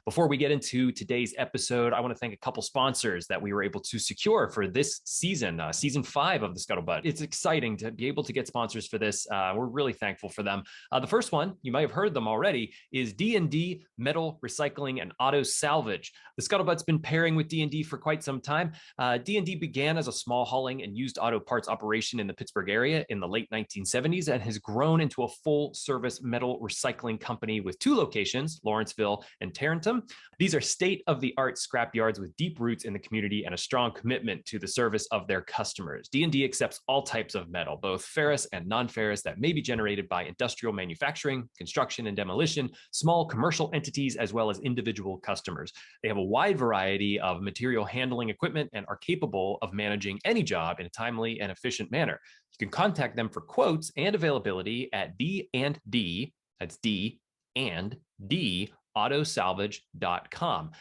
Before we get into today's episode, I want to thank a couple sponsors that we were able to secure for this season, season 5 of the Scuttlebutt. It's exciting to be able to get sponsors for this. We're really thankful for them. The first one, you might have heard them already, is D&D Metal Recycling and Auto Salvage. The Scuttlebutt's been pairing with D&D for quite some time. D&D began as a small hauling and used auto parts operation in the Pittsburgh area in the late 1970s and has grown into a full-service metal recycling company with 2 locations, Lawrenceville and Tarentum. These are state-of-the-art scrap yards with deep roots in the community and a strong commitment to the service of their customers. D&D accepts all types of metal, both ferrous and non-ferrous, that may be generated by industrial manufacturing, construction and demolition, small commercial entities, as well as individual customers. They have a wide variety of material handling equipment and are capable of managing any job in a timely and efficient manner. You can contact them for quotes and availability at D&D, that's D and D, autosalvage.com.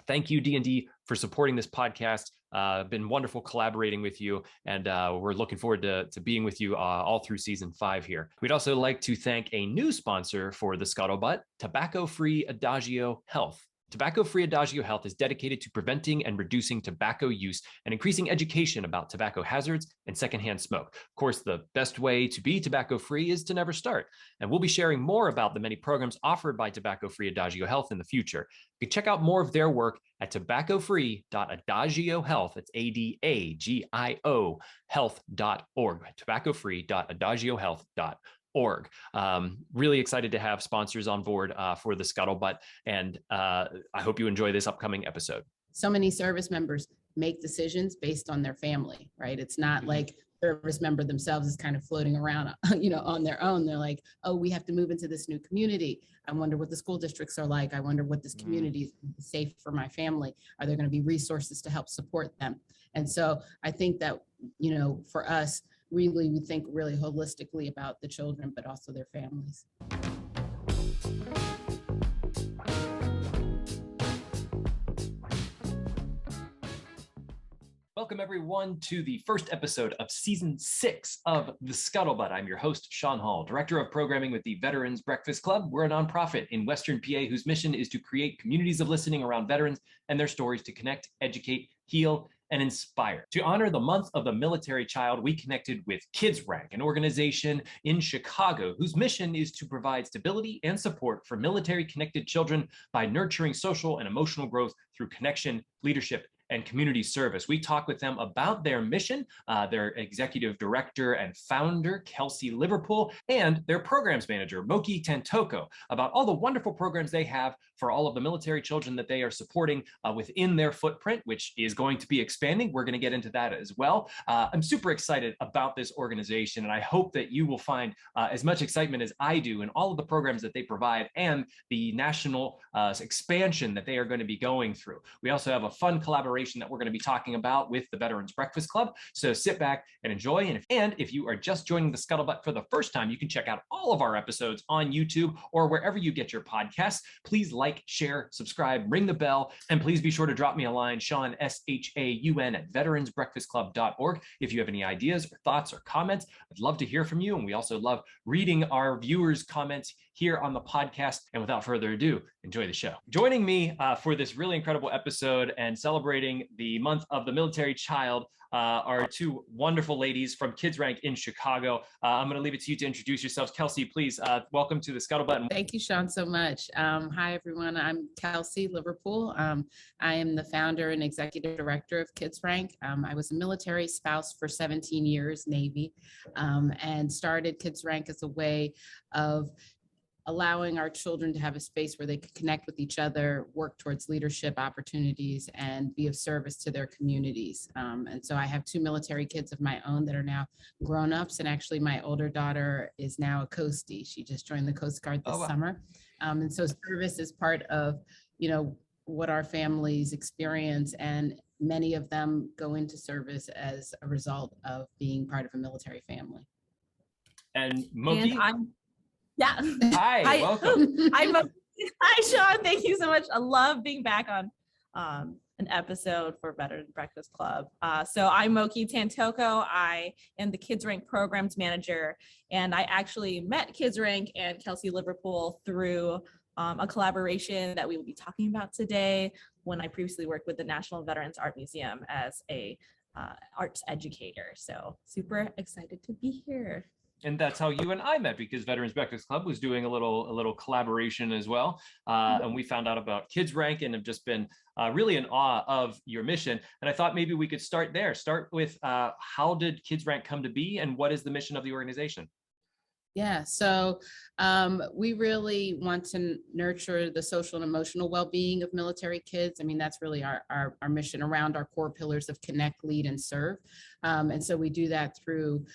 Thank you, D&D, for supporting this podcast. Been wonderful collaborating with you, and we're looking forward to being with you all through season 5 here. We'd also like to thank a new sponsor for the Scuttlebutt, Tobacco-Free Adagio Health. Tobacco-Free Adagio Health is dedicated to preventing and reducing tobacco use and increasing education about tobacco hazards and secondhand smoke. Of course, the best way to be tobacco-free is to never start. And we'll be sharing more about the many programs offered by Tobacco-Free Adagio Health in the future. You can check out more of their work at tobaccofree.adagiohealth. It's ADAGIO health.org. Tobaccofree.adagiohealth.org. Really excited to have sponsors on board for the Scuttlebutt, and I hope you enjoy this upcoming episode. So many service members make decisions based on their family, right? It's not like service member themselves is kind of floating around, on their own. They're like, oh, we have to move into this new community. I wonder what the school districts are like. I wonder what this community is safe for my family. Are there going to be resources to help support them? And so I think that, for us, really, we think really holistically about the children, but also their families. Welcome, everyone, to the first episode of Season 6 of The Scuttlebutt. I'm your host, Shawn Hall, Director of Programming with the Veterans Breakfast Club. We're a nonprofit in Western PA whose mission is to create communities of listening around veterans and their stories to connect, educate, heal, and inspire. To honor the month of the military child, we connected with Kids Rank, an organization in Chicago whose mission is to provide stability and support for military-connected children by nurturing social and emotional growth through connection, leadership, and community service. We talk with them about their mission, their executive director and founder, Kelcey Liverpool, and their programs manager, Moki Tantoco, about all the wonderful programs they have for all of the military children that they are supporting within their footprint, which is going to be expanding. We're going to get into that as well. I'm super excited about this organization, and I hope that you will find as much excitement as I do in all of the programs that they provide and the national expansion that they are going to be going through. We also have a fun collaboration that we're going to be talking about with the Veterans Breakfast Club. So sit back and enjoy. And if you are just joining the Scuttlebutt for the first time, you can check out all of our episodes on YouTube or wherever you get your podcasts. Please like, share, subscribe, ring the bell, and please be sure to drop me a line, Shawn, SHAUN, at veteransbreakfastclub.org. If you have any ideas or thoughts or comments, I'd love to hear from you. And we also love reading our viewers' comments here on the podcast. And without further ado, enjoy the show. Joining me for this really incredible episode and celebrating the month of the military child are 2 wonderful ladies from Kids Rank in Chicago. I'm going to leave it to you to introduce yourselves. Kelcey, please, welcome to the Scuttlebutt. Thank you, Shawn, so much. Hi, everyone. I'm Kelcey Liverpool. I am the founder and executive director of Kids Rank. I was a military spouse for 17 years, Navy, and started Kids Rank as a way of allowing our children to have a space where they could connect with each other, work towards leadership opportunities, and be of service to their communities. And so I have 2 military kids of my own that are now grown-ups, and actually my older daughter is now a Coastie. She just joined the Coast Guard this summer. And so service is part of, what our families experience, and many of them go into service as a result of being part of a military family. And Moki? Yeah. Hi, welcome. Hi, Shawn. Thank you so much. I love being back on an episode for Veterans Breakfast Club. So I'm Moki Tantoco. I am the Kids Rank programs manager, and I actually met Kids Rank and Kelcey Liverpool through a collaboration that we will be talking about today when I previously worked with the National Veterans Art Museum as a arts educator. So super excited to be here. And that's how you and I met, because Veterans Breakfast Club was doing a little collaboration as well. And we found out about Kids Rank and have just been really in awe of your mission. And I thought maybe we could start there. Start with how did Kids Rank come to be, and what is the mission of the organization? Yeah, so we really want to nurture the social and emotional well-being of military kids. I mean, that's really our mission around our core pillars of connect, lead, and serve. And so we do that through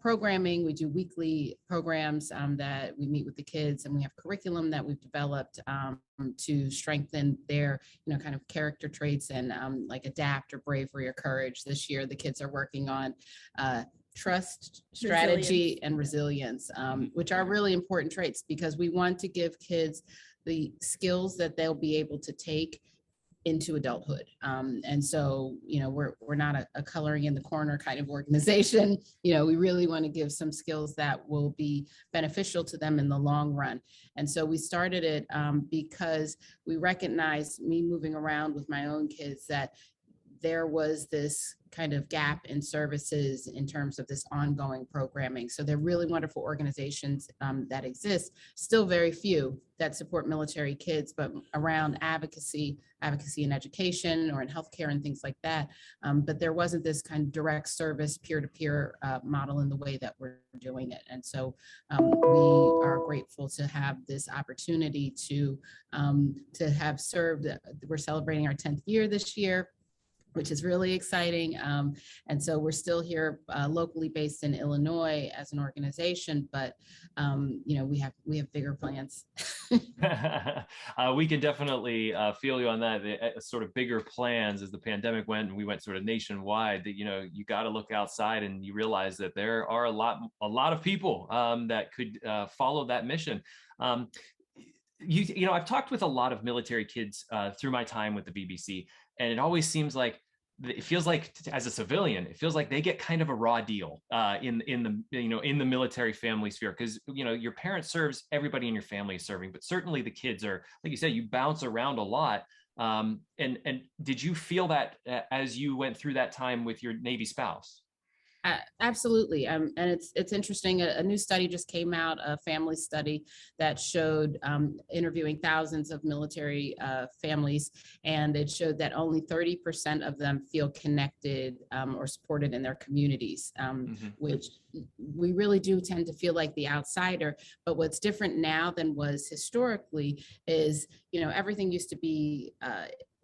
programming. We do weekly programs that we meet with the kids, and we have curriculum that we've developed to strengthen their, kind of character traits and like adapt or bravery or courage. This year, the kids are working on trust, strategy, and resilience, which are really important traits, because we want to give kids the skills that they'll be able to take into adulthood. And so, we're not a coloring in the corner kind of organization. We really want to give some skills that will be beneficial to them in the long run. And so we started it because we recognized, me moving around with my own kids, that there was this kind of gap in services in terms of this ongoing programming. So they're really wonderful organizations that exist, still very few that support military kids, but around advocacy in education or in healthcare and things like that. But there wasn't this kind of direct service peer-to-peer model in the way that we're doing it. And so we are grateful to have this opportunity to have served. We're celebrating our 10th year this year, which is really exciting. And so we're still here locally based in Illinois as an organization, but we have bigger plans. We can definitely feel you on that. The sort of bigger plans as the pandemic went and we went sort of nationwide, that, you got to look outside and you realize that there are a lot of people that could follow that mission. I've talked with a lot of military kids through my time with the BBC, and it always seems like, it feels like, as a civilian, it feels like they get kind of a raw deal in the military family sphere, because your parent serves, everybody in your family is serving, but certainly the kids are, like you said, you bounce around a lot. And did you feel that as you went through that time with your Navy spouse? Absolutely. And it's interesting. A new study just came out, a family study that showed interviewing thousands of military families, and it showed that only 30% of them feel connected or supported in their communities, which we really do tend to feel like the outsider. But what's different now than was historically is, everything used to be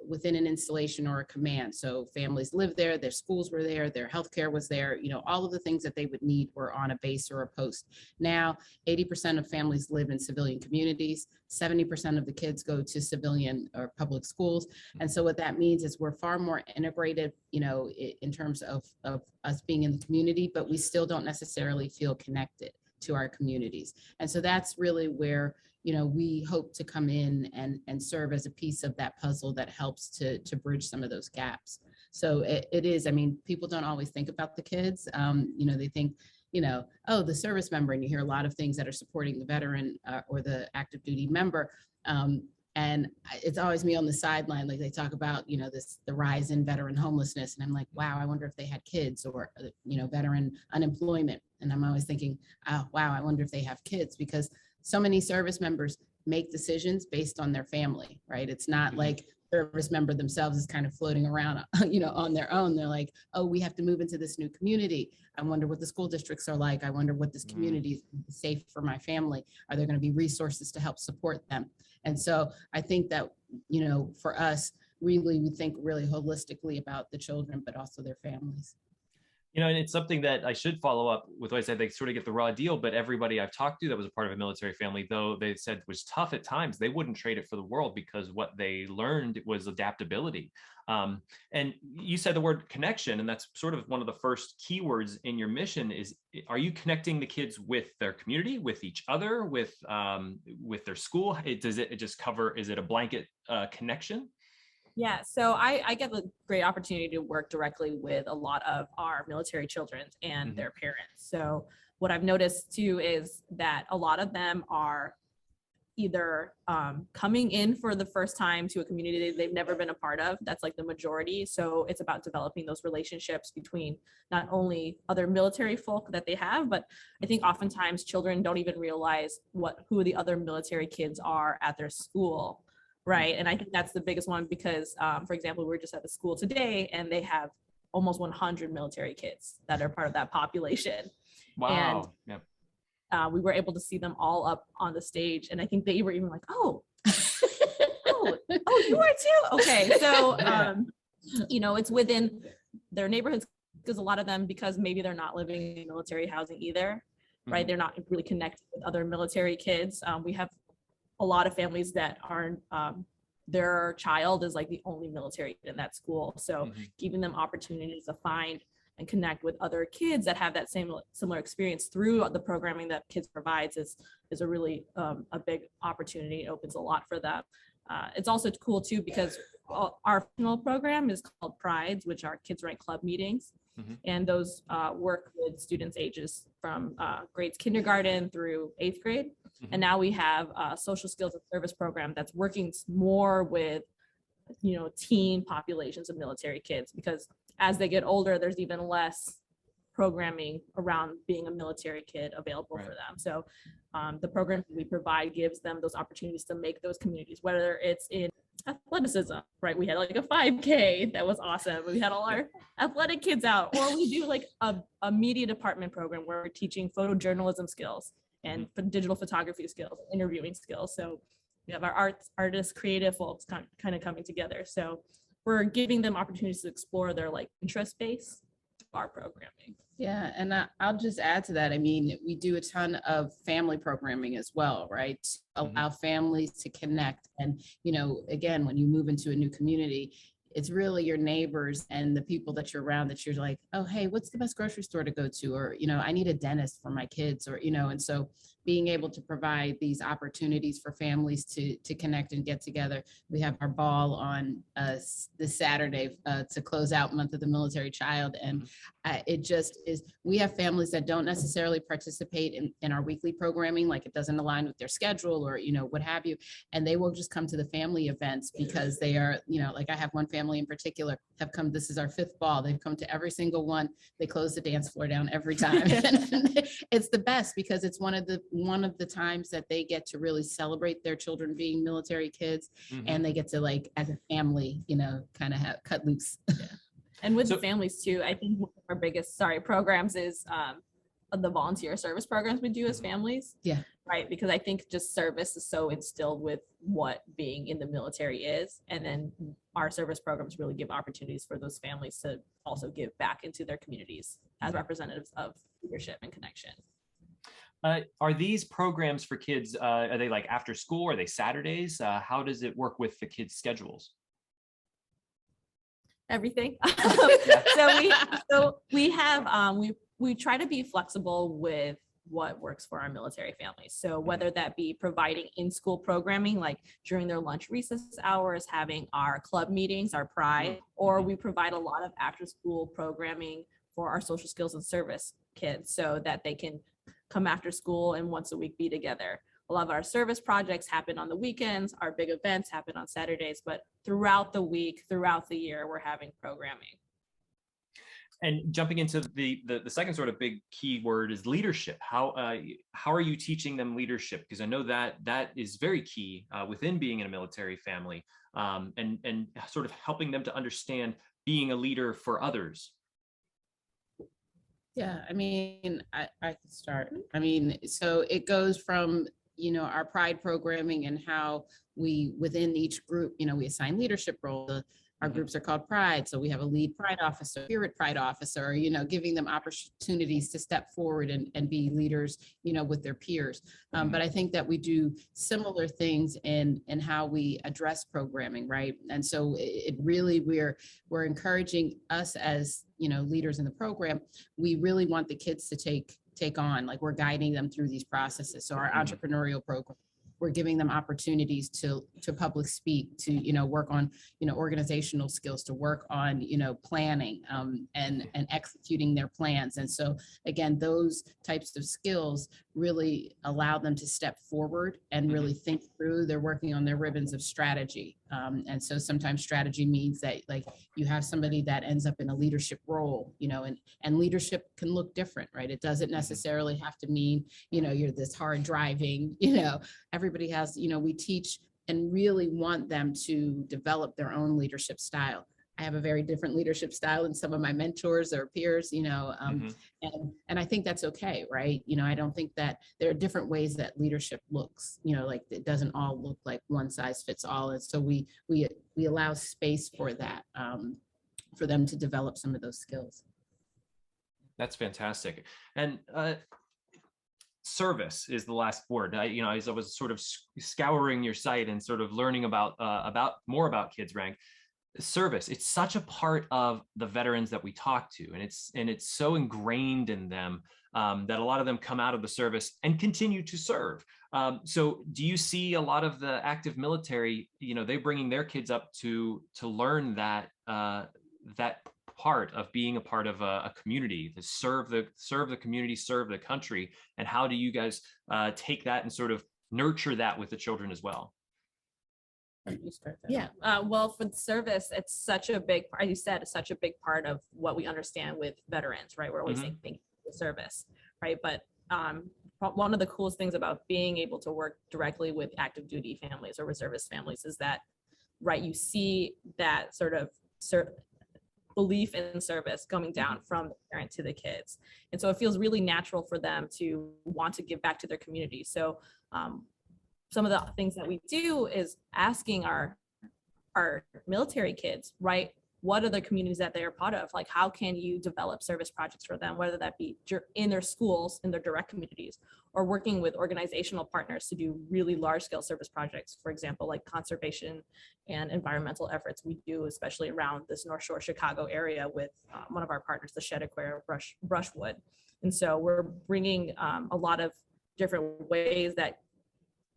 within an installation or a command. So families lived there, their schools were there, their healthcare was there, all of the things that they would need were on a base or a post. Now, 80% of families live in civilian communities, 70% of the kids go to civilian or public schools. And so what that means is we're far more integrated, in terms of us being in the community, but we still don't necessarily feel connected to our communities. And so that's really where we hope to come in and serve as a piece of that puzzle that helps to bridge some of those gaps. So it is, people don't always think about the kids. They think, oh, the service member, and you hear a lot of things that are supporting the veteran or the active duty member. And it's always me on the sideline, like they talk about, the rise in veteran homelessness. And I'm like, wow, I wonder if they had kids, or, veteran unemployment. And I'm always thinking, oh, wow, I wonder if they have kids, because so many service members make decisions based on their family, right? It's not like service member themselves is kind of floating around, on their own. They're like, oh, we have to move into this new community. I wonder what the school districts are like. I wonder what this community is safe for my family. Are there going to be resources to help support them? And so I think that, for us, really, we think really holistically about the children, but also their families. And it's something that I should follow up with what I said. They sort of get the raw deal, but everybody I've talked to that was a part of a military family, though they said was tough at times, they wouldn't trade it for the world, because what they learned was adaptability. And you said the word connection, and that's sort of one of the first keywords in your mission. Are you connecting the kids with their community, with each other, with their school? Does it just cover, is it a blanket connection? Yeah, so I get the great opportunity to work directly with a lot of our military children and their parents. So what I've noticed too is that a lot of them are either coming in for the first time to a community they've never been a part of. That's like the majority. So it's about developing those relationships between not only other military folk that they have, but I think oftentimes children don't even realize who the other military kids are at their school, right? And I think that's the biggest one because, for example, we were just at the school today and they have almost 100 military kids that are part of that population. Wow. And we were able to see them all up on the stage. And I think they were even like, oh, you are too? Okay. So, it's within their neighborhoods because a lot of them, because maybe they're not living in military housing either, right? Mm-hmm. They're not really connected with other military kids. We have a lot of families that aren't, their child is like the only military kid in that school. So giving them opportunities to find and connect with other kids that have that similar experience through the programming that Kids provides is a really a big opportunity. It opens a lot for them. It's also cool too because our final program is called Prides, which are Kids Rank Club meetings. And those work with students ages from grades kindergarten through 8th grade. And now we have a social skills and service program that's working more with, teen populations of military kids, because as they get older, there's even less programming around being a military kid available for them. So the program we provide gives them those opportunities to make those communities, whether it's in athleticism, right? We had like a 5K that was awesome. We had all our athletic kids out, or we do like a media department program where we're teaching photojournalism skills and digital photography skills, interviewing skills. So we have our artists, creative folks kind of coming together. So we're giving them opportunities to explore their like interest base of our programming. Yeah, and I'll just add to that. I mean, we do a ton of family programming as well, right? To allow families to connect. And, again, when you move into a new community, it's really your neighbors and the people that you're around that you're like, oh, hey, what's the best grocery store to go to? Or, I need a dentist for my kids, or, and so being able to provide these opportunities for families to connect and get together. We have our ball on this Saturday to close out Month of the Military Child. And it just is, we have families that don't necessarily participate in our weekly programming, like it doesn't align with their schedule or, what have you. And they will just come to the family events because they are, like I have one family in particular have come, this is our 5th ball. They've come to every single one. They close the dance floor down every time. It's the best because it's one of the times that they get to really celebrate their children being military kids, and they get to, like, as a family, kind of cut loose. And with the families too, I think one of our biggest programs is the volunteer service programs we do as families. Yeah. Right. Because I think just service is so instilled with what being in the military is. And then our service programs really give opportunities for those families to also give back into their communities as representatives of leadership and connection. Are these programs for kids, are they like after school? Are they Saturdays? How does it work with the kids' schedules? Everything. So we have, we try to be flexible with what works for our military families. So whether that be providing in-school programming, like during their lunch recess hours, having our club meetings, our Pride, or we provide a lot of after-school programming for our social skills and service kids so that they can come after school and once a week be together. A lot of our service projects happen on the weekends. Our big events happen on Saturdays, but throughout the week, throughout the year, we're having programming. And jumping into the second sort of big key word is leadership. How are you teaching them leadership? Because I know that is very key within being in a military family, and sort of helping them to understand being a leader for others. Yeah, I mean, I can start. I mean, so it goes from, our Pride programming and how we, within each group, we assign leadership roles. Our groups are called Pride. So we have a lead Pride officer, spirit Pride officer, giving them opportunities to step forward and be leaders, with their peers. But I think that we do similar things in how we address programming, right? And so it really, we're encouraging us as, leaders in the program. We really want the kids to take on, like, we're guiding them through these processes. So our entrepreneurial program we're giving them opportunities to public speak, to, work on, organizational skills, to work on, planning, and executing their plans. And so again, those types of skills really allow them to step forward and really think through. They're working on their ribbons of strategy. And so sometimes strategy means that, like, you have somebody that ends up in a leadership role, and leadership can look different, right? It doesn't necessarily have to mean, you're this hard driving, everybody has, we teach and really want them to develop their own leadership style. I have a very different leadership style than some of my mentors or peers, and I think that's okay, right? I don't think that there are different ways that leadership looks, like it doesn't all look like one size fits all. And so we allow space for that, for them to develop some of those skills. That's fantastic. And service is the last word. As I was sort of scouring your site and sort of learning about more about Kids Rank, service, it's such a part of the veterans that we talk to, and it's so ingrained in them, that a lot of them come out of the service and continue to serve. So do you see a lot of the active military, they bringing their kids up to learn that that part of being a part of a community, to serve the community, serve the country? And how do you guys take that and sort of nurture that with the children as well? Yeah, well, for the service, it's such a big part, as you said, it's such a big part of what we understand with veterans, right? We're always saying thank you for the service, right? But one of the coolest things about being able to work directly with active duty families or reservist families is that, right, you see that sort of belief in service coming down from the parent to the kids. And so it feels really natural for them to want to give back to their community. So some of the things that we do is asking our military kids, right, what are the communities that they are part of? Like, how can you develop service projects for them, whether that be in their schools, in their direct communities, or working with organizational partners to do really large scale service projects, for example, like conservation and environmental efforts we do, especially around this North Shore Chicago area with one of our partners, the Shed Aquarium Brushwood. And so we're bringing a lot of different ways that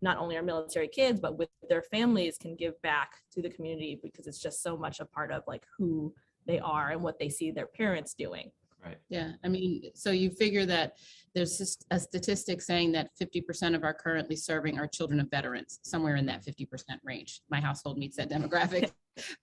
not only our military kids, but with their families can give back to the community, because it's just so much a part of like who they are and what they see their parents doing. Right. Yeah. I mean, so you figure that there's just a statistic saying that 50% of our currently serving are children of veterans, somewhere in that 50% range. My household meets that demographic.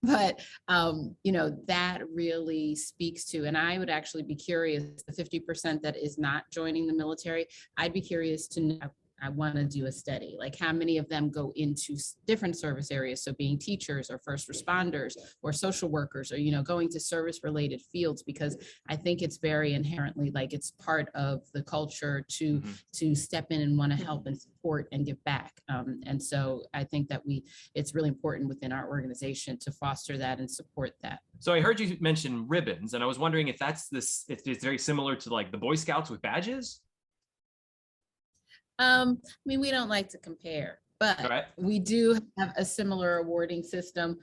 But, that really speaks to, and I would actually be curious, the 50% that is not joining the military, I'd be curious to know. I want to do a study, like how many of them go into different service areas. So being teachers or first responders or social workers, or, going to service related fields, because I think it's very inherently, like, it's part of the culture to step in and want to help and support and give back. And so I think that it's really important within our organization to foster that and support that. So I heard you mention ribbons, and I was wondering if it's very similar to like the Boy Scouts with badges. I mean, we don't like to compare, but we do have a similar awarding system.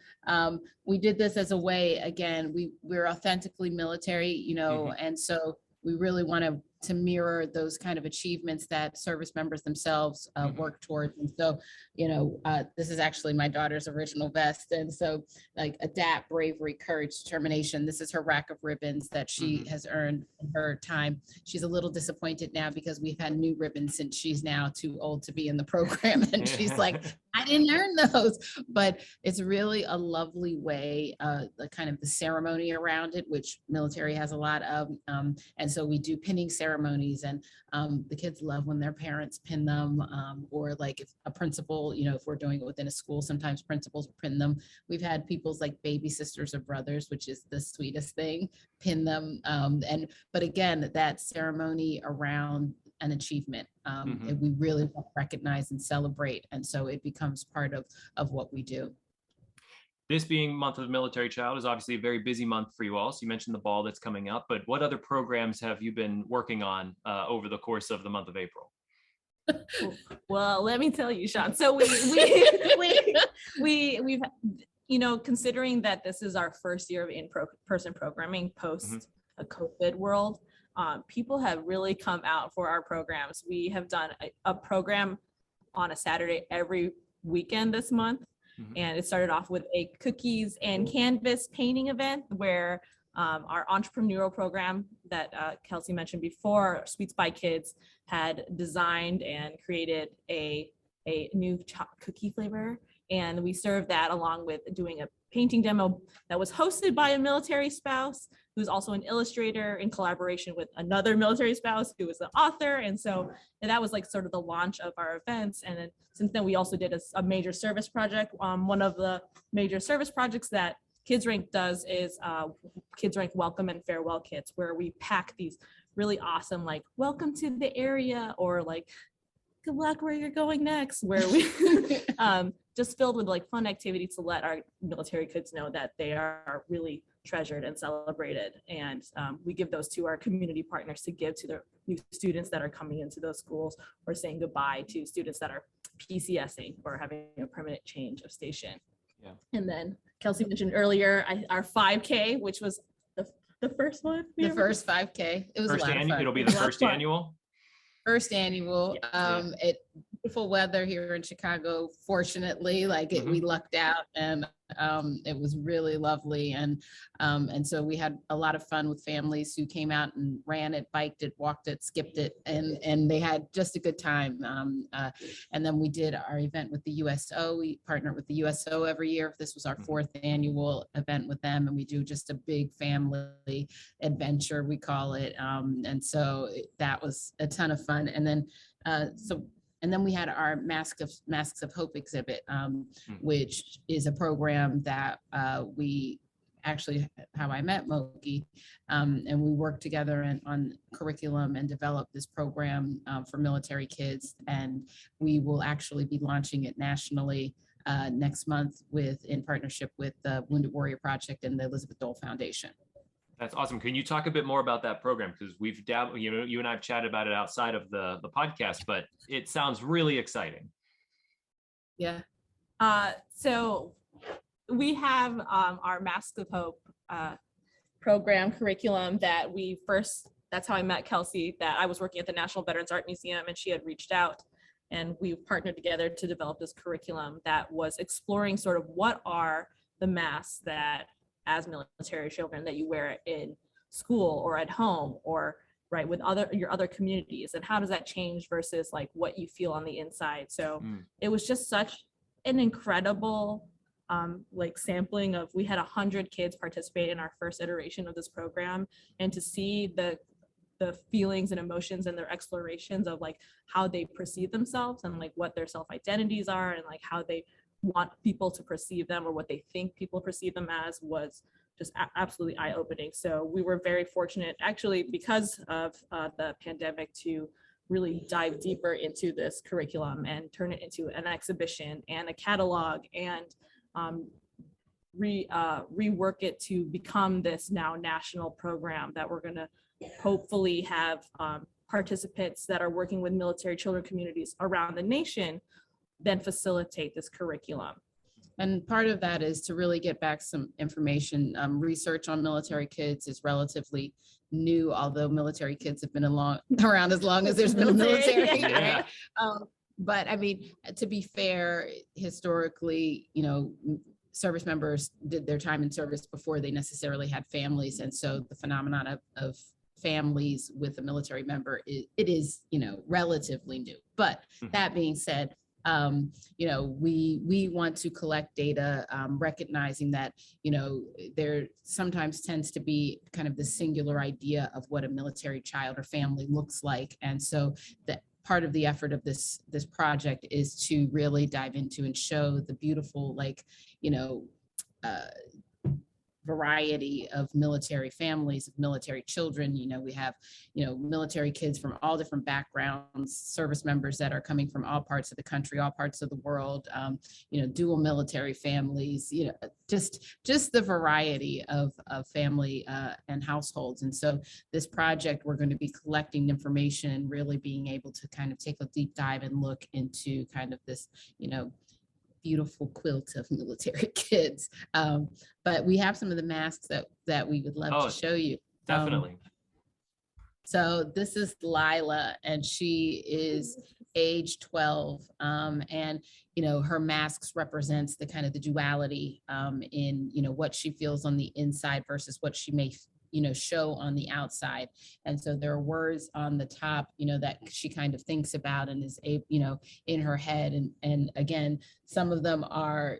We did this as a way, again, we're authentically military, and so we really want to mirror those kind of achievements that service members themselves work towards. And so, this is actually my daughter's original vest. And so, like, adapt, bravery, courage, determination. This is her rack of ribbons that she has earned in her time. She's a little disappointed now because we've had new ribbons since she's now too old to be in the program. And she's like, I didn't earn those. But it's really a lovely way, the kind of the ceremony around it, which military has a lot of. And so we do pinning ceremonies, and the kids love when their parents pin them, or like if a principal, if we're doing it within a school, sometimes principals pin them. We've had people's like baby sisters or brothers, which is the sweetest thing, pin them. But again, that ceremony around an achievement, and we really recognize and celebrate, and so it becomes part of what we do. This being month of the military child is obviously a very busy month for you all. So you mentioned the ball that's coming up, but what other programs have you been working on over the course of the month of April? Well, let me tell you, Shawn. So we've, considering that this is our first year of in-person programming post a COVID world, people have really come out for our programs. We have done a program on a Saturday every weekend this month. And it started off with a cookies and canvas painting event where our entrepreneurial program that Kelcey mentioned before, Sweets by Kids, had designed and created a new cookie flavor. And we served that along with doing a painting demo that was hosted by a military spouse who's also an illustrator in collaboration with another military spouse who was the author. And that was like sort of the launch of our events. And then since then, we also did a major service project. One of the major service projects that Kids Rank does is Kids Rank Welcome and Farewell Kits, where we pack these really awesome, like, welcome to the area, or like, good luck where you're going next, where we just filled with like fun activities to let our military kids know that they are really treasured and celebrated. And we give those to our community partners to give to their new students that are coming into those schools, or saying goodbye to students that are PCSing or having a permanent change of station. Yeah. And then Kelcey mentioned earlier our 5K, which was the first one. The first 5K. It was a lot of fun. It'll be the first annual. First annual. It beautiful weather here in Chicago. Fortunately, we lucked out, and it was really lovely. And so we had a lot of fun with families who came out and ran it, biked it, walked it, skipped it, and they had just a good time. And then we did our event with the USO. We partnered with the USO every year. This was our 4th annual event with them, and we do just a big family adventure, we call it. And so that was a ton of fun. And then and then we had our Masks of Hope exhibit, which is a program that we actually, how I met Moki, and we worked together on curriculum and developed this program for military kids. And we will actually be launching it nationally next month in partnership with the Wounded Warrior Project and the Elizabeth Dole Foundation. That's awesome. Can you talk a bit more about that program? Because we've dabbled, you and I've chatted about it outside of the podcast, but it sounds really exciting. Yeah. So we have our Masks of Hope program curriculum that that's how I met Kelcey, that I was working at the National Veterans Art Museum, and she had reached out, and we partnered together to develop this curriculum that was exploring sort of what are the masks that as military children that you wear in school or at home, or right with your other communities, and how does that change versus like what you feel on the inside. So it was just such an incredible sampling of, we had 100 kids participate in our first iteration of this program, and to see the feelings and emotions and their explorations of like how they perceive themselves and like what their self-identities are, and like how they want people to perceive them, or what they think people perceive them as, was just absolutely eye-opening. So we were very fortunate, actually, because of the pandemic, to really dive deeper into this curriculum and turn it into an exhibition and a catalog, and rework it to become this now national program that we're going to hopefully have participants that are working with military children communities around the nation then facilitate this curriculum. And part of that is to really get back some information. Research on military kids is relatively new, although military kids have been around as long as there's been a military. Yeah. Right? But I mean, to be fair, historically, service members did their time in service before they necessarily had families. And so the phenomenon of families with a military member, it is, relatively new. But that being said, we want to collect data, recognizing that, there sometimes tends to be kind of the singular idea of what a military child or family looks like. And so that part of the effort of this project is to really dive into and show the beautiful, variety of military families, of military children. We have, military kids from all different backgrounds, service members that are coming from all parts of the country, all parts of the world, dual military families, just the variety of family and households. And so this project, we're going to be collecting information and really being able to kind of take a deep dive and look into kind of this, beautiful quilt of military kids. But we have some of the masks that we would love to show you. Definitely. So this is Lila, and she is age 12. And, her masks represents the kind of the duality in, what she feels on the inside versus what she may, show on the outside. And so there are words on the top, that she kind of thinks about and is, in her head. And again, some of them are,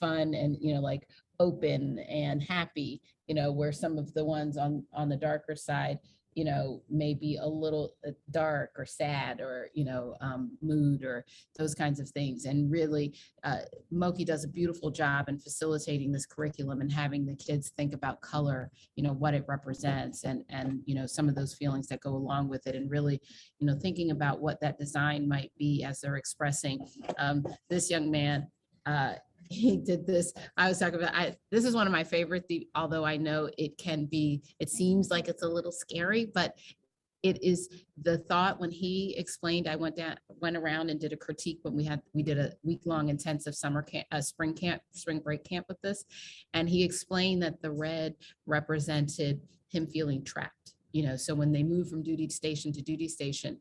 fun and, like open and happy, where some of the ones on the darker side, may be a little dark or sad or, mood or those kinds of things. And really, Moki does a beautiful job in facilitating this curriculum and having the kids think about color, what it represents and, some of those feelings that go along with it. And really, thinking about what that design might be as they're expressing. This young man, he did this. I was talking about, this is one of my favorite, although I know it seems like it's a little scary, but it is the thought when he explained. I went around and did a critique when we did a week-long intensive summer camp, spring break camp with this. And he explained that the red represented him feeling trapped, so when they moved from duty station to duty station,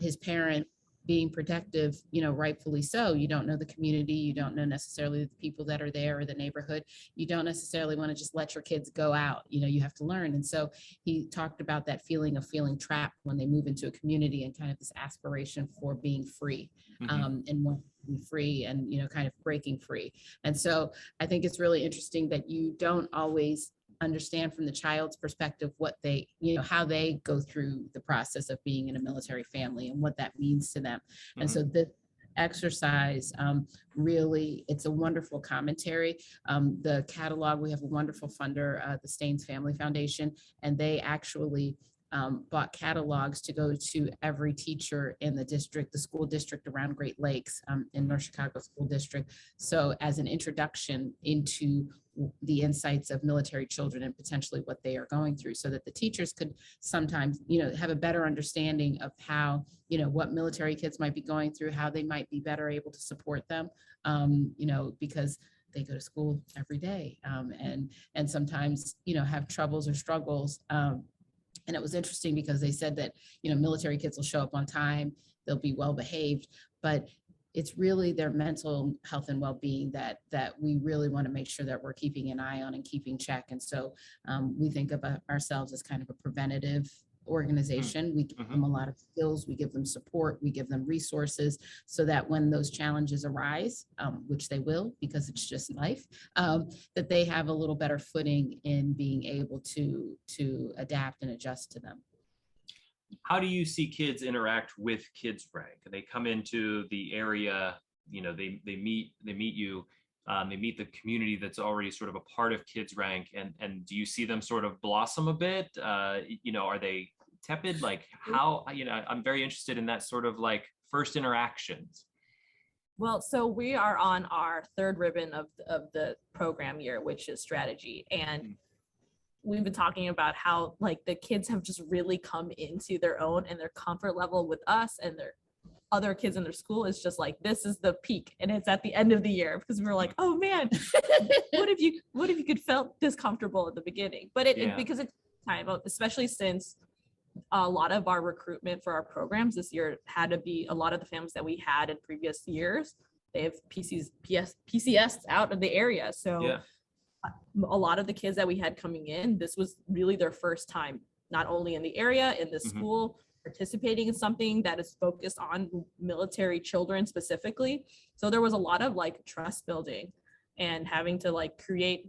his parent being protective, rightfully so. You don't know the community. You don't know necessarily the people that are there or the neighborhood. You don't necessarily want to just let your kids go out. You have to learn. And so he talked about that feeling of feeling trapped when they move into a community and kind of this aspiration for being free and wanting to be free and, kind of breaking free. And so I think it's really interesting that you don't always understand from the child's perspective what they, how they go through the process of being in a military family and what that means to them. And so this exercise, really, it's a wonderful commentary. The catalog, we have a wonderful funder, the Staines Family Foundation, and they actually bought catalogs to go to every teacher in the district, the school district around Great Lakes, in North Chicago School District. So as an introduction into the insights of military children and potentially what they are going through, so that the teachers could sometimes, have a better understanding of how, what military kids might be going through, how they might be better able to support them, because they go to school every day, and sometimes, have troubles or struggles. And it was interesting because they said that, military kids will show up on time, they'll be well behaved, but it's really their mental health and well-being that we really want to make sure that we're keeping an eye on and keeping check. And so we think about ourselves as kind of a preventative organization. We give them a lot of skills, we give them support, we give them resources so that when those challenges arise, which they will, because it's just life, that they have a little better footing in being able to adapt and adjust to them. How do you see kids interact with Kids Rank? They come into the area, they meet you, they meet the community that's already sort of a part of Kids Rank, and do you see them sort of blossom a bit? Are they tepid? Like how, I'm very interested in that sort of like first interactions. Well, so we are on our third ribbon of the program year, which is strategy. And we've been talking about how like the kids have just really come into their own, and their comfort level with us and their other kids in their school is just like, this is the peak, and it's at the end of the year, because we were like, oh man, what if you could felt this comfortable at the beginning? But because it's time, especially since a lot of our recruitment for our programs this year had to be a lot of the families that we had in previous years, they have PCS out of the area. So a lot of the kids that we had coming in, this was really their first time, not only in the area, in the school, participating in something that is focused on military children specifically. So there was a lot of like trust building and having to like create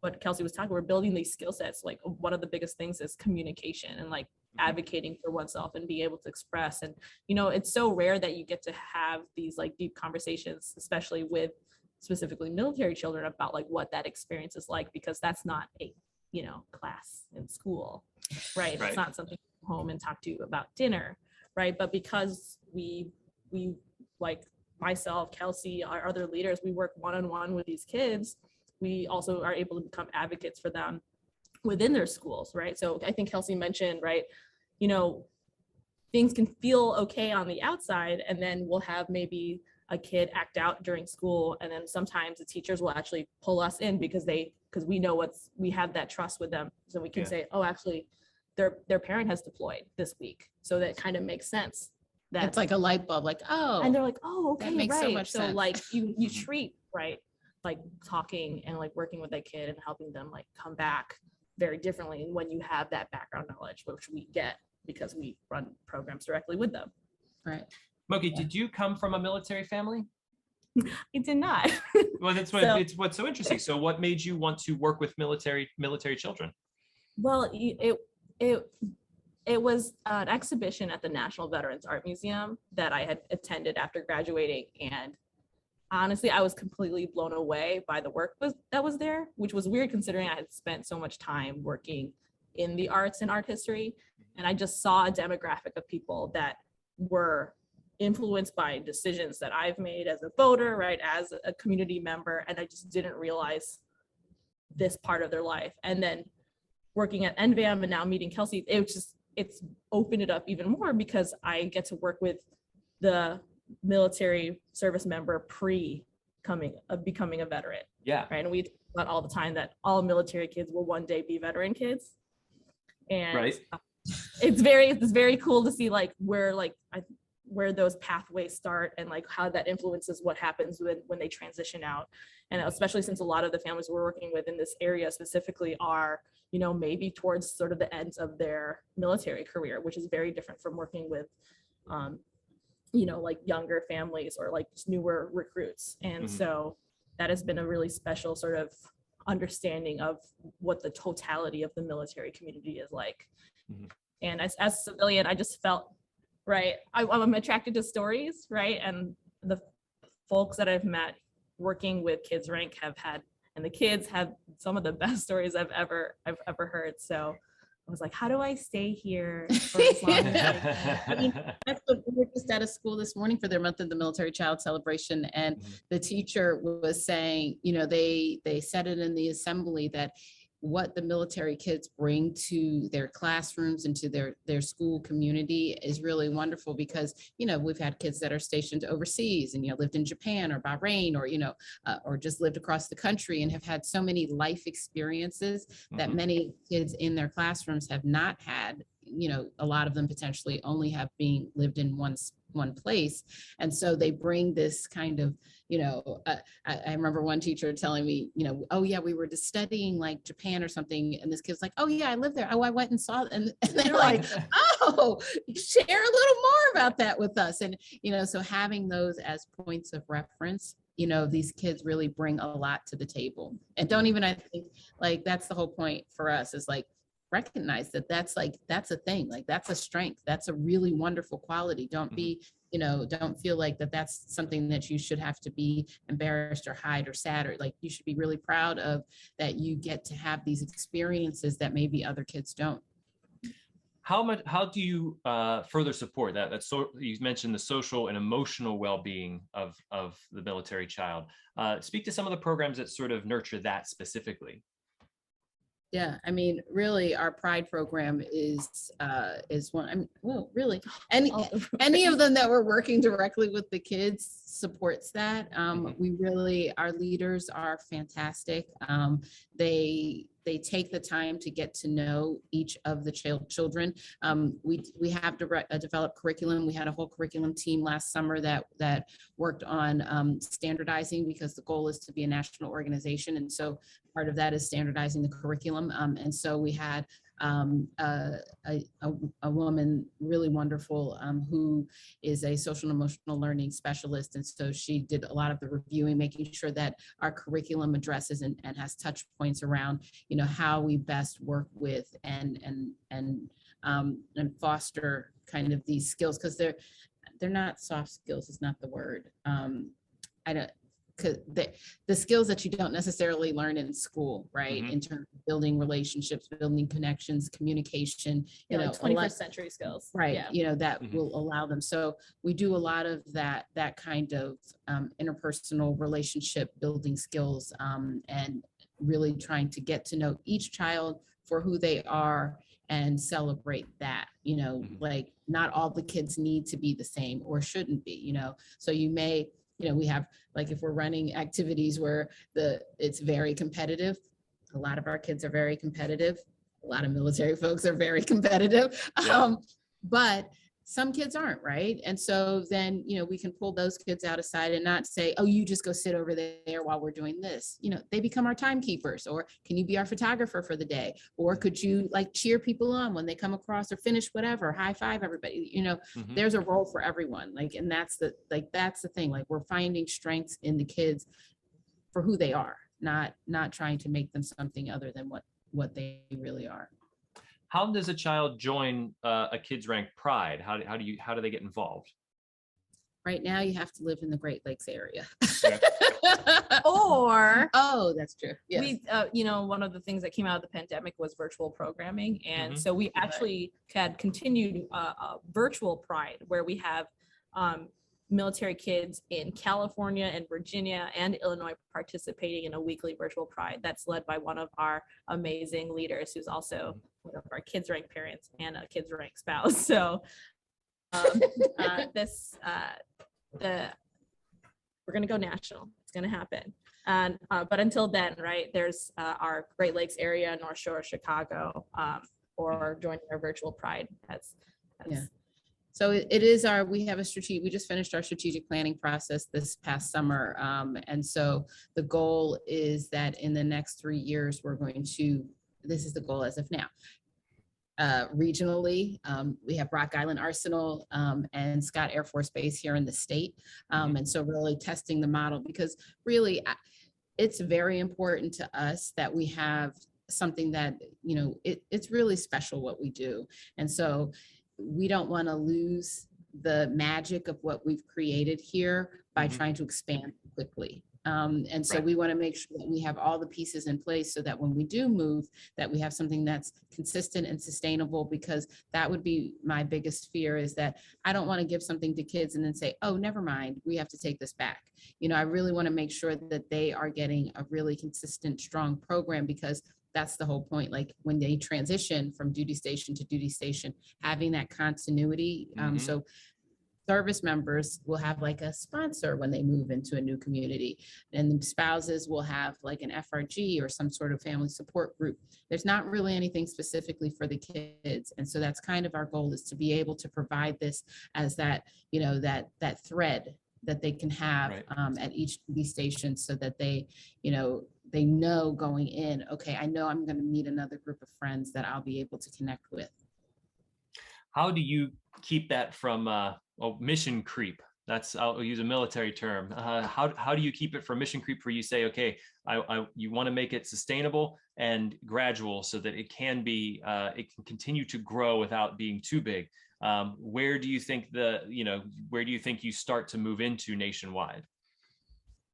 what Kelcey was talking, we're building these skill sets. Like one of the biggest things is communication and like advocating for oneself and being able to express. And, it's so rare that you get to have these like deep conversations, especially with specifically military children, about like what that experience is like, because that's not a class in school, right? It's not something you come home and talk to you about dinner, right? But because we like myself, Kelcey, our other leaders, we work one-on-one with these kids, we also are able to become advocates for them within their schools, right? So I think Kelcey mentioned, right, things can feel okay on the outside, and then we'll have maybe a kid act out during school, and then sometimes the teachers will actually pull us in because we know we have that trust with them, so we can say, oh, actually their parent has deployed this week. So that kind of makes sense. It's like a light bulb, like, oh, and they're like, oh, okay, that makes right. so much sense. Like you treat, right, like talking and like working with a kid and helping them like come back very differently when you have that background knowledge, which we get because we run programs directly with them. Right. Moki, did you come from a military family? I did not. Well, that's what it's what's so interesting. So what made you want to work with military children? Well, it was an exhibition at the National Veterans Art Museum that I had attended after graduating, and honestly, I was completely blown away by the work that was there, which was weird considering I had spent so much time working in the arts and art history, and I just saw a demographic of people that were influenced by decisions that I've made as a voter, right, as a community member, and I just didn't realize this part of their life. And then working at NVAM and now meeting Kelcey, it's opened it up even more because I get to work with the military service member becoming a veteran. Yeah. Right. And we talk about all the time that all military kids will one day be veteran kids. And right. It's very cool to see like where those pathways start and like how that influences what happens when they transition out. And especially since a lot of the families we're working with in this area specifically are, you know, maybe towards sort of the ends of their military career, which is very different from working with, you know, like younger families or like just newer recruits. And so that has been a really special sort of understanding of what the totality of the military community is like. And as a civilian, I just felt, right, I'm attracted to stories, right? And the folks that I've met working with Kids Rank have had, and the kids have some of the best stories I've ever heard. So I was like, how do I stay here for as long as I can? I mean, we were just at a school this morning for their month of the military child celebration, and the teacher was saying, you know, they said it in the assembly that what the military kids bring to their classrooms and to their school community is really wonderful because, you know, we've had kids that are stationed overseas and, you know, lived in Japan or Bahrain or, you know, or just lived across the country and have had so many life experiences that many kids in their classrooms have not had. You know, a lot of them potentially only have lived in one place. And so they bring this kind of, you know, I remember one teacher telling me, you know, oh yeah, we were just studying like Japan or something. And this kid's like, oh yeah, I lived there. Oh, I went and saw it. And they're like, oh, share a little more about that with us. And, you know, so having those as points of reference, you know, these kids really bring a lot to the table. And I think like, that's the whole point for us is like, recognize that's a thing, like that's a strength, that's a really wonderful quality. Don't be, you know, don't feel like that's something that you should have to be embarrassed or hide or sad, or like you should be really proud of that you get to have these experiences that maybe other kids don't. How do you further support that? So you mentioned the social and emotional well-being of the military child. Speak to some of the programs that sort of nurture that specifically. Yeah, I mean, really, our Pride program is one. I mean, well, really, any of them that we're working directly with the kids supports that. We really, our leaders are fantastic. They take the time to get to know each of the children. We have developed curriculum. We had a whole curriculum team last summer that worked on standardizing because the goal is to be a national organization. And so part of that is standardizing the curriculum. And so we had a woman really wonderful who is a social and emotional learning specialist. And so she did a lot of the reviewing, making sure that our curriculum addresses and has touch points around, you know, how we best work with and foster kind of these skills, because they're not soft skills, is not the word. Because the skills that you don't necessarily learn in school, right? In terms of building relationships, building connections, communication, you know, 21st century skills, right? Yeah. You know, that will allow them. So we do a lot of that kind of interpersonal relationship building skills, and really trying to get to know each child for who they are and celebrate that. You know, like not all the kids need to be the same or shouldn't be. You know, so you may. You know, we have, like, if we're running activities where it's very competitive, a lot of our kids are very competitive. a lot of military folks are very competitive. Yeah. But some kids aren't, right? And so then, we can pull those kids out aside and not say, oh, you just go sit over there while we're doing this. They become our timekeepers, or can you be our photographer for the day? Or could you like cheer people on when they come across or finish whatever, high five everybody, there's a role for everyone. And that's the thing, we're finding strengths in the kids for who they are, not trying to make them something other than what they really are. How does a child join a Kids Rank Pride? How do they get involved? Right now, you have to live in the Great Lakes area. Okay. Or that's true. Yes. We, one of the things that came out of the pandemic was virtual programming, and Mhm. so we actually had continued virtual Pride, where we have military kids in California and Virginia and Illinois participating in a weekly virtual Pride that's led by one of our amazing leaders, who's also one of our Kids Rank parents and a Kids Rank spouse. So we're going to go national. It's going to happen. And but until then, right, there's our Great Lakes area, North Shore, Chicago, or joining our virtual Pride. So we just finished our strategic planning process this past summer. And so the goal is that in the next 3 years, this is the goal as of now. Regionally, we have Rock Island Arsenal and Scott Air Force Base here in the state. And so really testing the model, because really it's very important to us that we have something that, it's really special what we do. And so we don't want to lose the magic of what we've created here by trying to expand quickly. And so we want to make sure that we have all the pieces in place so that when we do move, that we have something that's consistent and sustainable, because that would be my biggest fear, is that I don't want to give something to kids and then say, oh, never mind, we have to take this back. I really want to make sure that they are getting a really consistent, strong program, because that's the whole point. When they transition from duty station to duty station, having that continuity. So service members will have a sponsor when they move into a new community, and the spouses will have an FRG or some sort of family support group. There's not really anything specifically for the kids. And so that's kind of our goal, is to be able to provide this as that, that thread that they can have at each duty station, so that they know going in, okay, I know I'm going to meet another group of friends that I'll be able to connect with. How do you keep that from mission creep? I'll use a military term. How do you keep it from mission creep, where you say, okay, you want to make it sustainable and gradual so that it can continue to grow without being too big? Where do you think you start to move into nationwide?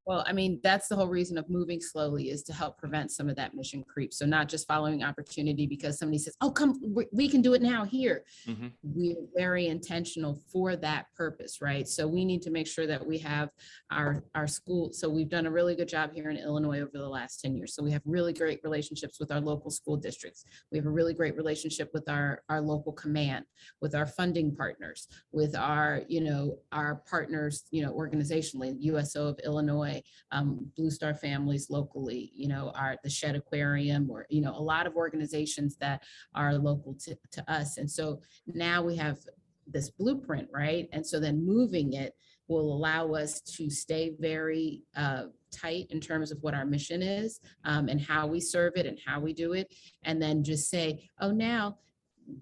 Well, I mean, that's the whole reason of moving slowly, is to help prevent some of that mission creep. So not just following opportunity because somebody says, oh, come, we can do it now here. Mm-hmm. We're very intentional for that purpose, right? So we need to make sure that we have our school. So we've done a really good job here in Illinois over the last 10 years. So we have really great relationships with our local school districts. We have a really great relationship with our local command, with our funding partners, with our partners, organizationally, USO of Illinois, Blue Star Families locally, the Shed Aquarium, or, a lot of organizations that are local to us. And so now we have this blueprint, right? And so then moving it will allow us to stay very tight in terms of what our mission is, and how we serve it and how we do it. And then just say, oh, now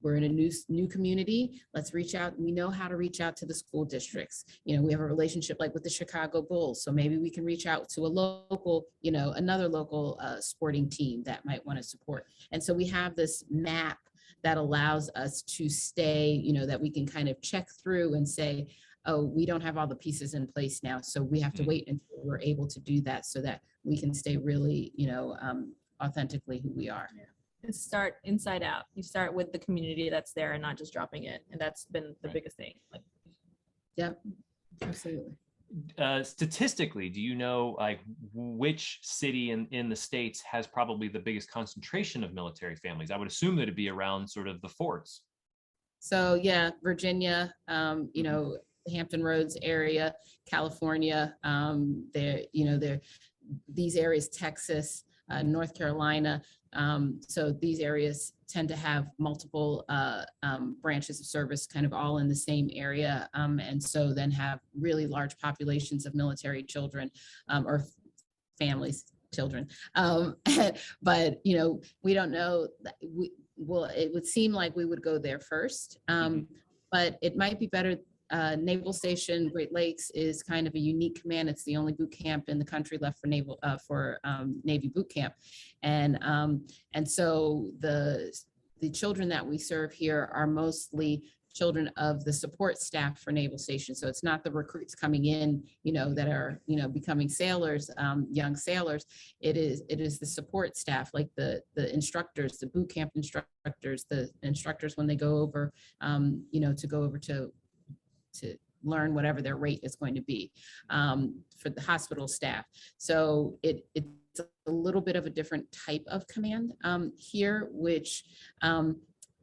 we're in a new community. Let's reach out. We know how to reach out to the school districts. We have a relationship with the Chicago Bulls. So maybe we can reach out to a local, another local sporting team that might want to support. And so we have this map that allows us to stay, that we can kind of check through and say, oh, we don't have all the pieces in place now. So we have to wait until we're able to do that, so that we can stay really, authentically who we are. Yeah. And start inside out. You start with the community that's there and not just dropping it. And that's been the biggest thing. Yep, absolutely. Statistically, do you know which city in the States has probably the biggest concentration of military families? I would assume that it'd be around sort of the forts. So yeah, Virginia, Hampton Roads area, California, these areas, Texas, North Carolina. So these areas tend to have multiple branches of service kind of all in the same area. And so then have really large populations of military children or families, children. But, you know, we don't know that it would seem like we would go there first, but it might be better. Naval Station Great Lakes is kind of a unique command. It's the only boot camp in the country left for Navy boot camp, and so the children that we serve here are mostly children of the support staff for Naval Station. So it's not the recruits coming in, you know, that are, you know, becoming sailors, young sailors. It is the support staff, like the instructors, the boot camp instructors, the instructors when they go over, you know, to go over to learn whatever their rate is going to be for the hospital staff. So it's a little bit of a different type of command here, which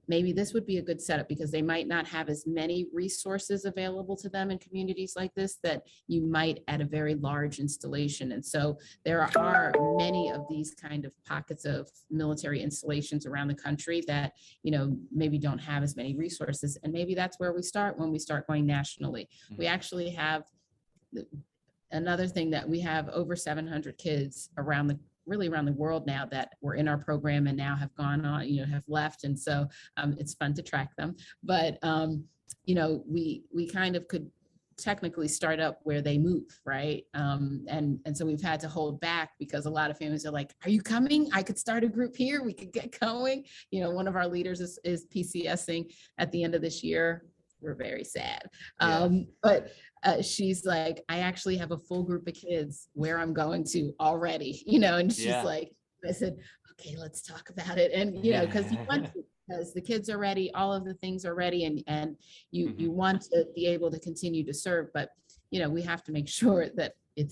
maybe this would be a good setup because they might not have as many resources available to them in communities like this that you might at a very large installation. And so there are many of these kind of pockets of military installations around the country that, you know, maybe don't have as many resources. And maybe that's where we start when we start going nationally. We actually have another thing that we have over 700 kids around the world now that were in our program and now have gone on, you know, have left. And so it's fun to track them. But, you know, we kind of could technically start up where they move, right? And so we've had to hold back because a lot of families are like, are you coming? I could start a group here. We could get going. You know, one of our leaders is PCSing at the end of this year. We're very sad. But she's like, I actually have a full group of kids where I'm going to already, you know, and she's like, I said, okay, let's talk about it. And, you know, because you want to, because the kids are ready, all of the things are ready, and you want to be able to continue to serve, but, you know, we have to make sure that we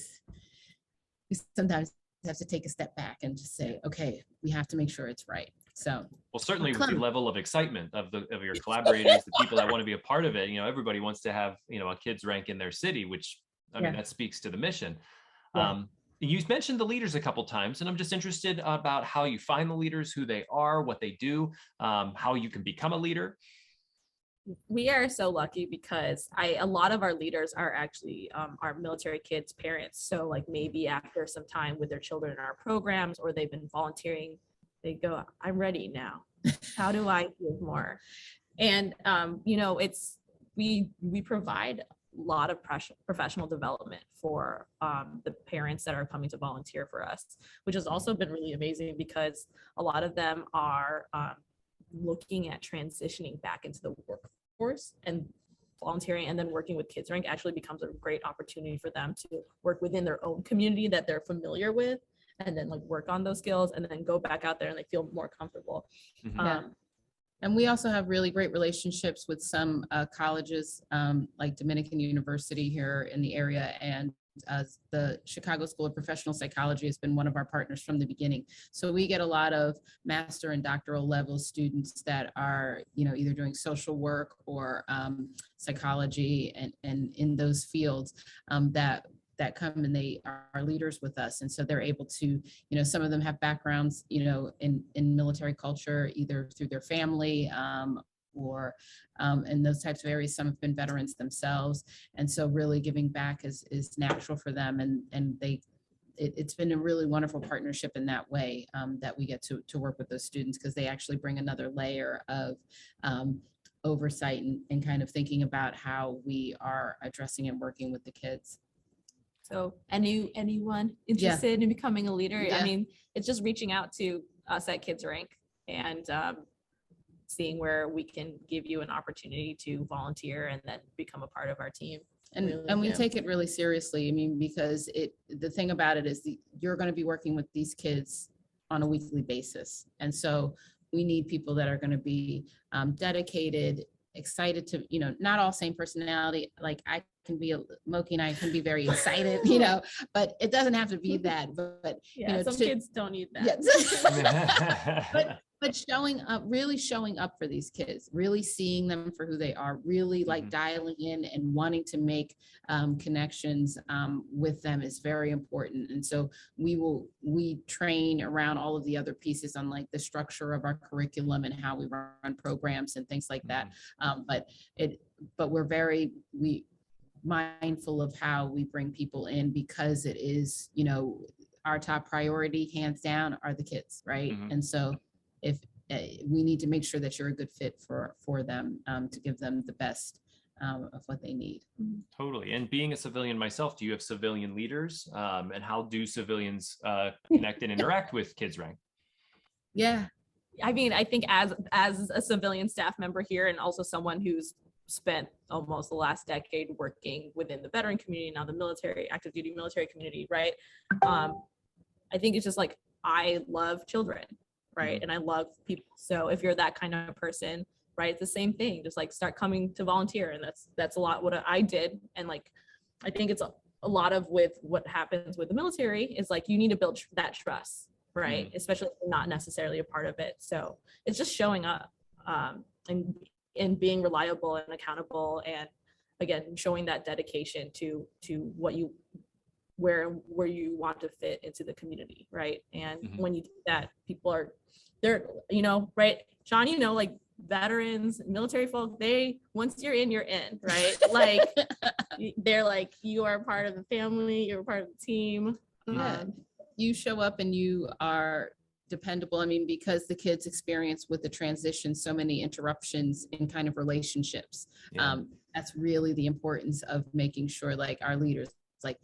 sometimes have to take a step back and just say, okay, we have to make sure it's right. So, well, certainly with the level of excitement of your collaborators, the people that want to be a part of it, you know, everybody wants to have, you know, a kids rank in their city, which I mean, that speaks to the mission. You mentioned the leaders a couple times, and I'm just interested about how you find the leaders, who they are, what they do, how you can become a leader. We are so lucky because a lot of our leaders are actually our military kids' parents. So like maybe after some time with their children in our programs, or they've been volunteering, they go, I'm ready now. How do I give more? And, you know, we provide a lot of professional development for the parents that are coming to volunteer for us, which has also been really amazing because a lot of them are looking at transitioning back into the workforce, and volunteering and then working with Kids Rank actually becomes a great opportunity for them to work within their own community that they're familiar with, and then like work on those skills and then go back out there and they feel more comfortable. And we also have really great relationships with some colleges like Dominican University here in the area, and the Chicago School of Professional Psychology has been one of our partners from the beginning. So we get a lot of master and doctoral level students that are, you know, either doing social work or psychology and in those fields that come and they are leaders with us. And so they're able to, you know, some of them have backgrounds, you know, in military culture, either through their family or in those types of areas. Some have been veterans themselves. And so really giving back is natural for them. And it's been a really wonderful partnership in that way, that we get to work with those students, because they actually bring another layer of oversight and kind of thinking about how we are addressing and working with the kids. So anyone interested in becoming a leader, I mean, it's just reaching out to us at Kids Rank and seeing where we can give you an opportunity to volunteer and then become a part of our team. And we take it really seriously. I mean, because the thing about it is you're going to be working with these kids on a weekly basis. And so we need people that are going to be dedicated, excited to, you know, not all same personality. Like Moki and I can be very excited, you know, but it doesn't have to be that. But yeah, you know, some kids don't need that. Yes. but But really showing up for these kids, really seeing them for who they are, really like dialing in and wanting to make connections with them is very important. And so we train around all of the other pieces on like the structure of our curriculum and how we run programs and things like that. But we're very mindful of how we bring people in, because it is, our top priority, hands down, are the kids, right? And so if we need to make sure that you're a good fit for them, to give them the best of what they need. Totally. And being a civilian myself, do you have civilian leaders? And how do civilians connect and interact with Kids Rank? Yeah. I mean, I think as a civilian staff member here, and also someone who's spent almost the last decade working within the veteran community, now the military, active duty military community, right? I think it's just like, I love children, right? And I love people. So if you're that kind of person, right, it's the same thing. Just like start coming to volunteer. And that's a lot what I did. And like, I think it's a lot of with what happens with the military is like, you need to build that trust, right? Especially if you're not necessarily a part of it. So it's just showing up and being reliable and accountable, and again, showing that dedication to what you, where you want to fit into the community, right? And when you do that, people are, they're, right, Shawn, like veterans, military folk, once you're in, right? Like they're like, you are part of the family, you're part of the team. You show up and you are dependable. I mean, because the kids experience with the transition so many interruptions in kind of relationships. That's really the importance of making sure, like, our leaders, like,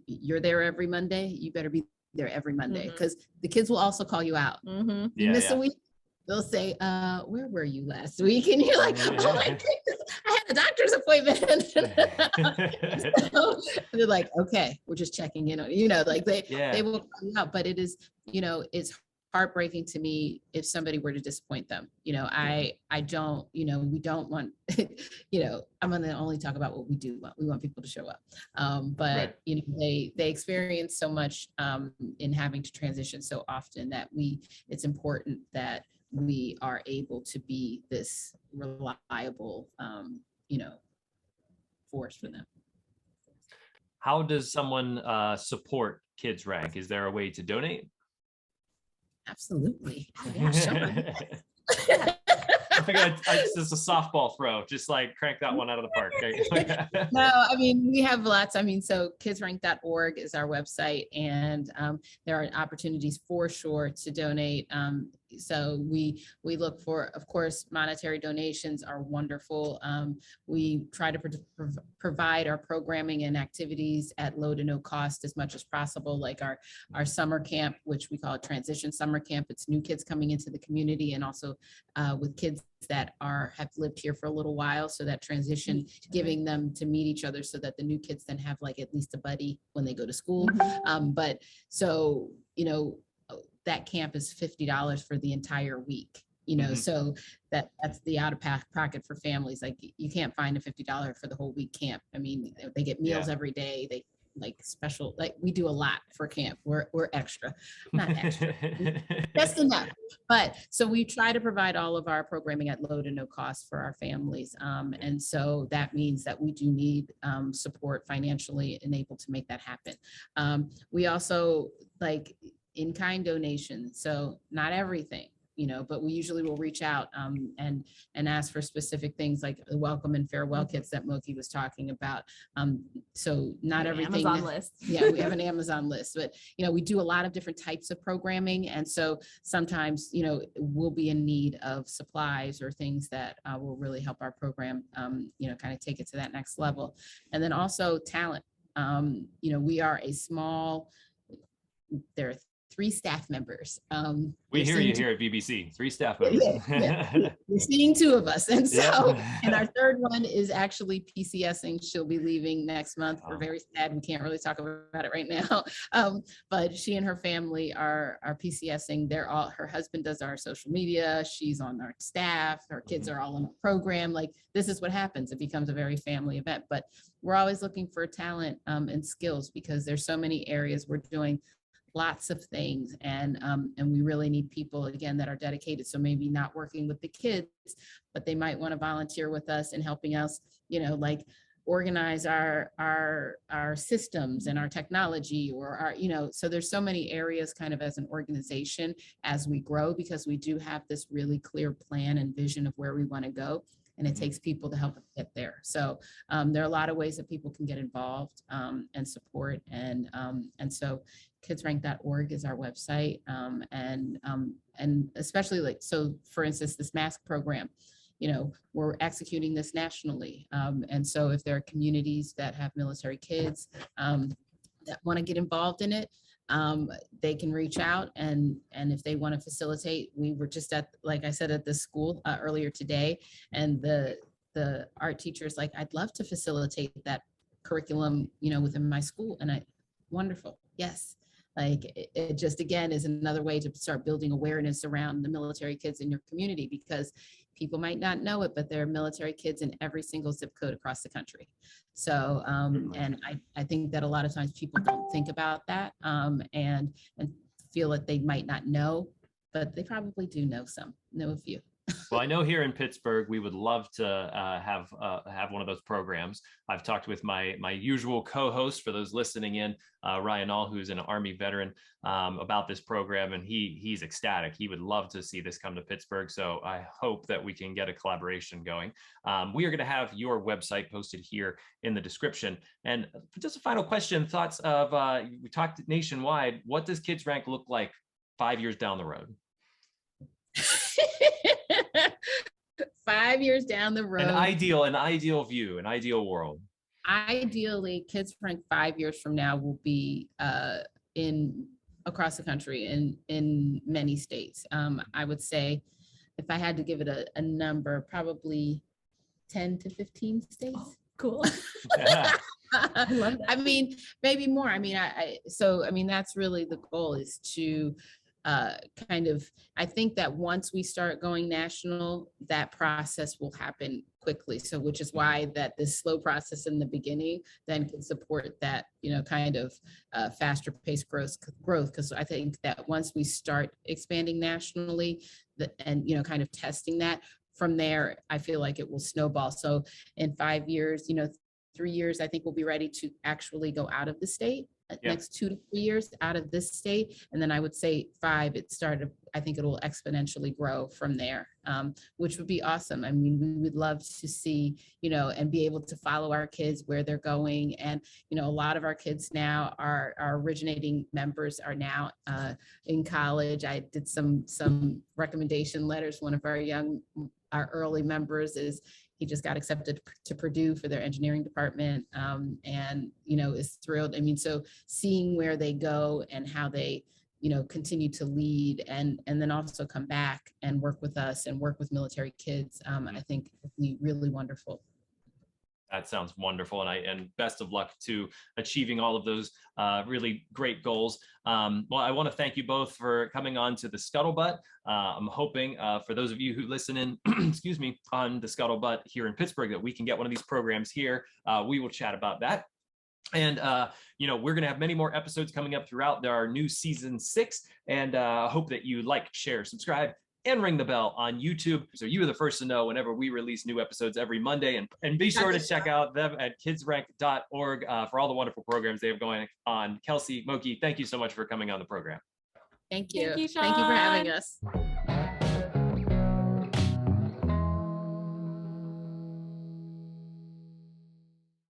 you're there every Monday, you better be there every Monday, because the kids will also call you out. You miss a week, they'll say, where were you last week? And you're like, oh my goodness, I had a doctor's appointment. So they're like, okay, we're just checking in on, like they will call you out. But it is, it's heartbreaking to me if somebody were to disappoint them. I don't, we don't want, I'm going to only talk about what we do want. We want people to show up. But they experience so much in having to transition so often that it's important that we are able to be this reliable, force for them. How does someone support Kids Rank? Is there a way to donate? Absolutely. Yeah, sure. I figured it's just a softball throw, just like crank that one out of the park. No, I mean, we have lots. I mean, so kidsrank.org is our website, and there are opportunities for sure to donate. So we look for, of course, monetary donations are wonderful. We try to provide our programming and activities at low to no cost as much as possible, like our summer camp, which we call a transition summer camp. It's new kids coming into the community, and also with kids that have lived here for a little while. So that transition, giving them to meet each other so that the new kids then have like at least a buddy when they go to school. But so, that camp is $50 for the entire week, so that's the out of pocket for families. Like, you can't find a $50 for the whole week camp. I mean, they get meals every day. They like special, like we do a lot for camp. We're extra, not extra, just enough. But so we try to provide all of our programming at low to no cost for our families. And so that means that we do need support financially and able to make that happen. We also like in-kind donations. So not everything, but we usually will reach out and ask for specific things like the welcome and farewell kits that Moki was talking about. So not everything. Amazon list. Yeah, we have an Amazon list, but we do a lot of different types of programming, and so sometimes we'll be in need of supplies or things that will really help our program, kind of take it to that next level. And then also talent. We are a small. There are 3 staff members. We hear you here at BBC, 3 staff members. We're seeing 2 of us. And so, and our third one is actually PCSing. She'll be leaving next month. We're very sad. We can't really talk about it right now. But she and her family are PCSing. Her husband does our social media. She's on our staff. Her kids are all in the program. Like, this is what happens. It becomes a very family event. But we're always looking for talent and skills, because there's so many areas we're doing lots of things. And we really need people, again, that are dedicated. So maybe not working with the kids, but they might want to volunteer with us and helping us, like organize our systems and our technology, or our, so there's so many areas kind of as an organization as we grow, because we do have this really clear plan and vision of where we want to go. And it takes people to help us get there. So there are a lot of ways that people can get involved and support. And so kidsrank.org is our website. And especially like, so for instance, this mask program, we're executing this nationally. And so if there are communities that have military kids that want to get involved in it, they can reach out, and if they want to facilitate. We were just like I said, at the school earlier today, and the art teacher's like, I'd love to facilitate that curriculum, within my school. And wonderful. Yes. Like it just, again, is another way to start building awareness around the military kids in your community, because people might not know it, but there are military kids in every single zip code across the country. So, and I think that a lot of times people don't think about that and feel that they might not know, but they probably do know a few. Well, I know here in Pittsburgh, we would love to have one of those programs. I've talked with my usual co-host, for those listening in, Ryan All, who's an Army veteran, about this program, and he's ecstatic. He would love to see this come to Pittsburgh. So I hope that we can get a collaboration going. We are going to have your website posted here in the description. And just a final question, thoughts of, we talked nationwide, what does Kids Rank look like 5 years down the road? 5 years down the road. An ideal view, an ideal world. Ideally, Kids Rank 5 years from now will be across the country in many states. I would say, if I had to give it a number, probably 10 to 15 states. Oh, cool. Yeah. I love that. I mean, maybe more. I mean, that's really the goal, is to I think that once we start going national, that process will happen quickly. So, which is why that this slow process in the beginning then can support that, faster paced growth. Because I think that once we start expanding nationally and, kind of testing that, from there, I feel like it will snowball. So in 5 years, 3 years, I think we'll be ready to actually go out of the state. Next 2 to 3 years out of this state. And then I would say 5, I think it will exponentially grow from there, which would be awesome. I mean, we would love to see, and be able to follow our kids where they're going. And, a lot of our kids now our originating members are now in college. I did some recommendation letters. One of our early members he just got accepted to Purdue for their engineering department, and, is thrilled. I mean, so seeing where they go and how they, continue to lead and then also come back and work with us and work with military kids, I think would be really wonderful. That sounds wonderful. And best of luck to achieving all of those really great goals. Well, I want to thank you both for coming on to the Scuttlebutt. I'm hoping for those of you who listen in, excuse me, on the Scuttlebutt here in Pittsburgh, that we can get one of these programs here. We will chat about that. And, we're going to have many more episodes coming up throughout our new season 6. And hope that you like, share, subscribe, and ring the bell on YouTube, so you are the first to know whenever we release new episodes every Monday. And be sure to check out them at kidsrank.org for all the wonderful programs they have going on. Kelcey, Moki, thank you so much for coming on the program. Thank you. Thank you, Shawn. Thank you for having us.